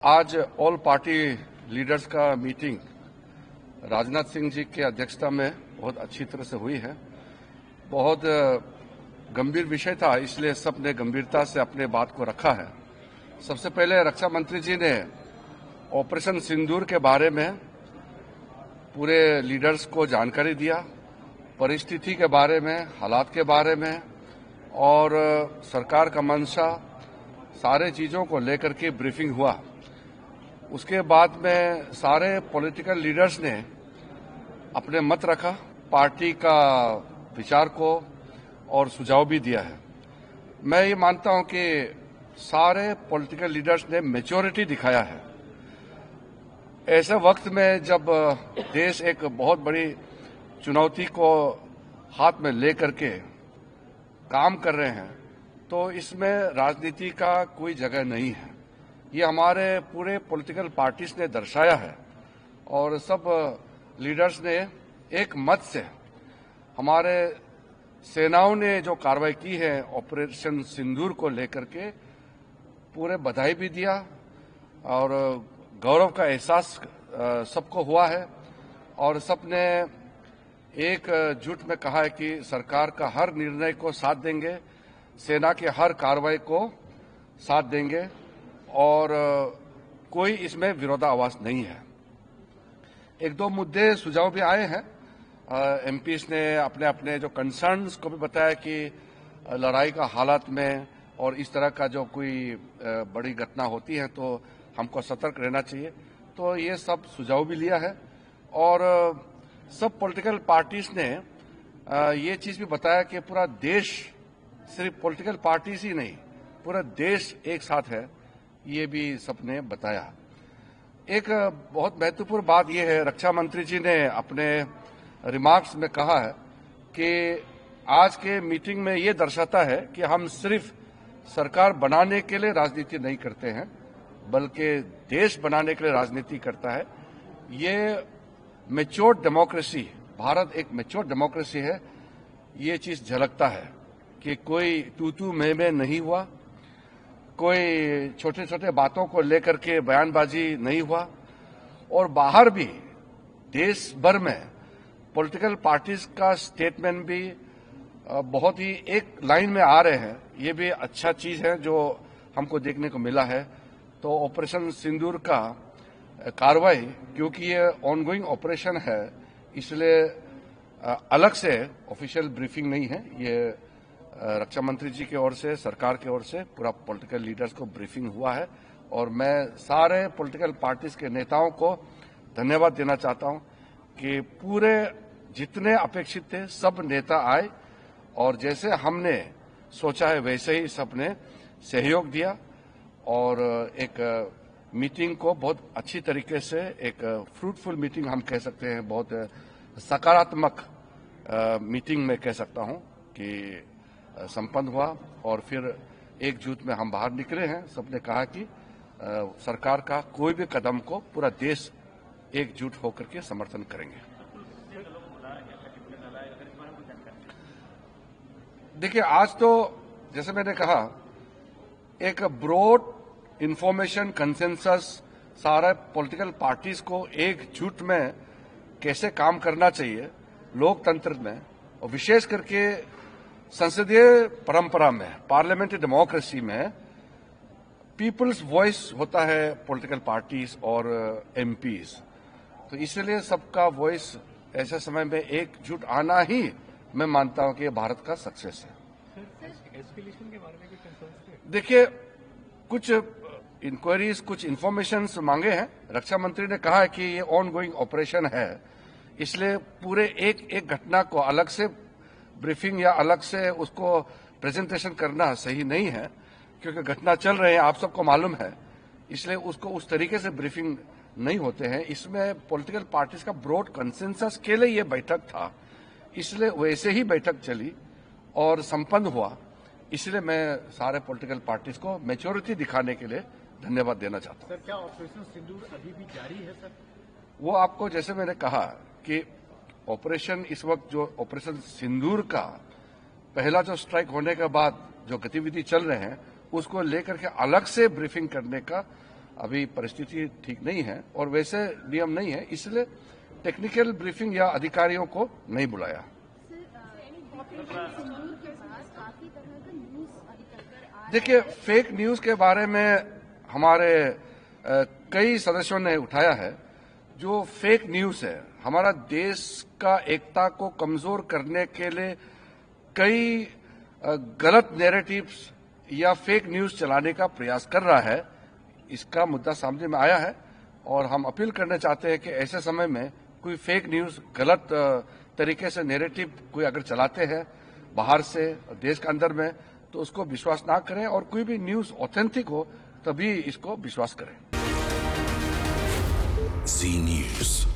आज all party leaders का meeting Rajnath Singh ji की अध्यक्षता में बहुत अच्छी तरह से हुई है। बहुत गंभीर विषय था, इसलिए सबने गंभीरता से अपने बात को रखा है। सबसे पहले रक्षा मंत्री जी ने ऑपरेशन सिंदूर के बारे में पूरे लीडर्स को जानकारी दिया, परिस्थिति के बारे में, हालात के बारे में और सरकार का मंशा, सारे चीजों को लेकर के ब्रीफिंग हुआ। उसके बाद में सारे पॉलिटिकल लीडर्स ने अपने मत रखा, पार्टी का विचार को और सुझाव भी दिया है। मैं ये मानता हूं कि सारे पॉलिटिकल लीडर्स ने मैच्योरिटी दिखाया है। ऐसे वक्त में जब देश एक बहुत बड़ी चुनौती को हाथ में लेकर के काम कर रहे हैं, तो इसमें राजनीति का कोई जगह नहीं है। ये हमारे पूरे पॉलिटिकल पार्टीज ने दर्शाया है और सब लीडर्स ने एक मत से हमारे सेनाओं ने जो कार्रवाई की है ऑपरेशन सिंदूर को लेकर के पूरे बधाई भी दिया और गौरव का एहसास सबको हुआ है और सबने एक जुट में कहा है कि सरकार का हर निर्णय को साथ देंगे, सेना के हर कार्रवाई को साथ देंगे और कोई इसमें विरोधाभास नहीं है। एक दो मुद्दे सुझाव भी आए हैं। एमपीज ने अपने अपने जो कंसर्न्स को भी बताया कि लड़ाई का हालात में और इस तरह का जो कोई बड़ी घटना होती है तो हमको सतर्क रहना चाहिए। तो ये सब सुझाव भी लिया है और सब पॉलिटिकल पार्टीज ने ये चीज भी बताया कि पूरा देश, सिर्फ पॉलिटिकल पार्टीज ही नहीं, पूरा देश एक साथ है, ये भी सबने बताया। एक बहुत महत्वपूर्ण बात यह है, रक्षा मंत्री जी ने अपने रिमार्क्स में कहा है कि आज के मीटिंग में ये दर्शाता है कि हम सिर्फ सरकार बनाने के लिए राजनीति नहीं करते हैं, बल्कि देश बनाने के लिए राजनीति करता है। ये मैच्योर डेमोक्रेसी, भारत एक मैच्योर डेमोक्रेसी है, ये चीज झलकता है कि कोई तू मैं नहीं हुआ, कोई छोटे छोटे बातों को लेकर के बयानबाजी नहीं हुआ और बाहर भी देश भर में पॉलिटिकल पार्टीज का स्टेटमेंट भी बहुत ही एक लाइन में आ रहे हैं। ये भी अच्छा चीज है जो हमको देखने को मिला है। तो ऑपरेशन सिंदूर का कार्रवाई, क्योंकि ये ऑनगोइंग ऑपरेशन है, इसलिए अलग से ऑफिशियल ब्रीफिंग नहीं है। ये रक्षा मंत्री जी की ओर से, सरकार की ओर से पूरा पॉलिटिकल लीडर्स को ब्रीफिंग हुआ है और मैं सारे पॉलिटिकल पार्टीज के नेताओं को धन्यवाद देना चाहता हूं कि पूरे जितने अपेक्षित थे सब नेता आए और जैसे हमने सोचा है वैसे ही सबने सहयोग दिया और एक मीटिंग को बहुत अच्छी तरीके से, एक फ्रूटफुल मीटिंग हम कह सकते हैं, बहुत सकारात्मक मीटिंग में कह सकता हूं कि संपन्न हुआ और फिर एकजुट में हम बाहर निकले हैं। सबने कहा कि सरकार का कोई भी कदम को पूरा देश एकजुट होकर के समर्थन करेंगे। देखिए, आज तो जैसे मैंने कहा, एक ब्रॉड इंफॉर्मेशन कंसेंसस सारा पॉलिटिकल पार्टीज को एकजुट में कैसे काम करना चाहिए लोकतंत्र में और विशेष करके संसदीय परंपरा में, पार्लियामेंट्री डेमोक्रेसी में पीपल्स वॉइस होता है पॉलिटिकल पार्टीज और एमपीज। तो इसलिए सबका वॉइस ऐसे समय में एकजुट आना ही मैं मानता हूं कि ये भारत का सक्सेस है। एस्केलेशन के बारे में कुछ देखिए, कुछ इंक्वायरीज, कुछ इन्फॉर्मेशन मांगे हैं। रक्षा मंत्री ने कहा है कि ये ऑन गोइंग ऑपरेशन है, इसलिए पूरे एक एक घटना को अलग से ब्रीफिंग या अलग से उसको प्रेजेंटेशन करना सही नहीं है, क्योंकि घटना चल रहे हैं, आप सबको मालूम है, इसलिए उसको उस तरीके से ब्रीफिंग नहीं होते हैं। इसमें पॉलिटिकल पार्टीज का ब्रॉड कंसेंसस के लिए ये बैठक था, इसलिए वैसे ही बैठक चली और संपन्न हुआ। इसलिए मैं सारे पॉलिटिकल पार्टीज को मैच्योरिटी दिखाने के लिए धन्यवाद देना चाहता हूं। सर, क्या ऑपरेशन सिंदूर अभी भी जारी है सर? वो आपको, जैसे मैंने कहा कि ऑपरेशन इस वक्त, जो ऑपरेशन सिंदूर का पहला जो स्ट्राइक होने के बाद जो गतिविधि चल रहे हैं, उसको लेकर के अलग से ब्रीफिंग करने का अभी परिस्थिति ठीक नहीं है और वैसे नियम नहीं है, इसलिए टेक्निकल ब्रीफिंग या अधिकारियों को नहीं बुलाया। देखिए, फेक न्यूज के बारे में हमारे कई सदस्यों ने उठाया है। जो फेक न्यूज है, हमारा देश का एकता को कमजोर करने के लिए कई गलत नैरेटिव्स या फेक न्यूज चलाने का प्रयास कर रहा है। इसका मुद्दा सामने में आया है और हम अपील करना चाहते हैं कि ऐसे समय में कोई फेक न्यूज गलत तरीके से नैरेटिव कोई अगर चलाते हैं बाहर से देश के अंदर में, तो उसको विश्वास ना करें और कोई भी न्यूज ऑथेंटिक हो तभी इसको विश्वास करें। Zee News.